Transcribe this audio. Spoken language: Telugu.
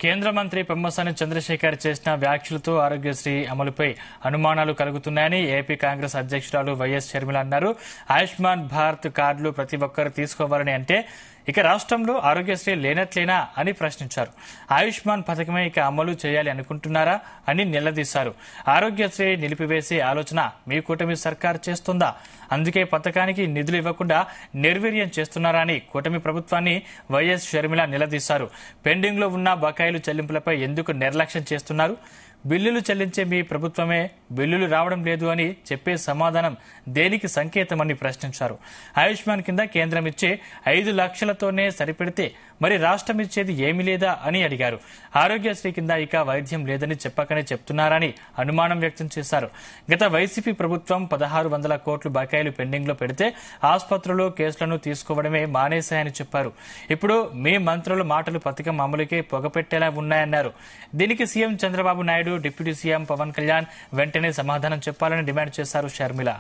కేంద్ర మంత్రి పెమ్మసాని చంద్రశేఖర్ చేసిన వ్యాఖ్యలతో ఆరోగ్యశ్రీ అమలుపై అనుమానాలు కలుగుతున్నాయని ఏపీ కాంగ్రెస్ అధ్యక్షురాలు వైఎస్ షర్మిల అన్నారు. ఆయుష్మాన్ భారత్ కార్డులు ప్రతి ఒక్కరూ తీసుకోవాలని అంటే ఇక రాష్ట్రంలో ఆరోగ్యశ్రీ లేనట్లేనా అని ప్రశ్నించారు. ఆయుష్మాన్ పథకమే ఇక అమలు చేయాలి అనుకుంటున్నారా అని నిలదీశారు. ఆరోగ్యశ్రీ నిలిపివేసే ఆలోచన మీ కూటమి సర్కార్ చేస్తుందా? అందుకే పథకానికి నిధులు ఇవ్వకుండా నిర్వీర్యం చేస్తున్నారా అని కూటమి ప్రభుత్వాన్ని వైఎస్ షర్మిల నిలదీశారు. పెండింగ్ లో ఉన్న బకాయిలు చెల్లింపులపై ఎందుకు నిర్లక్ష్యం చేస్తున్నారు? బిల్లులు చెల్లించే మీ ప్రభుత్వమే బిల్లులు రావడం లేదు అని చెప్పే సమాధానం దేనికి సంకేతమని ప్రశ్నించారు. ఆయుష్మాన్ కింద కేంద్రం ఇచ్చే 5 లక్షలతోనే సరిపెడితే మరి రాష్ట్రం ఇచ్చేది ఏమీ లేదా అని అడిగారు. ఆరోగ్యశ్రీ కింద ఇక వైద్యం లేదని చెప్పకనే చెప్తున్నారని అనుమానం వ్యక్తం చేశారు. గత వైసీపీ ప్రభుత్వం 1600 కోట్లు బకాయిలు పెండింగ్ లో పెడితే ఆసుపత్రుల్లో కేసులను తీసుకోవడమే మానేశాయని చెప్పారు. ఇప్పుడు మీ మంత్రుల మాటలు పథకం అమలుకే పొగపెట్టేలా ఉన్నాయన్నారు. దీనికి CM Chandrababu Naidu, deputy CM Pawan Kalyan వెంటనే సమాధానం చెప్పాలని డిమాండ్ చేశారు షర్మిల.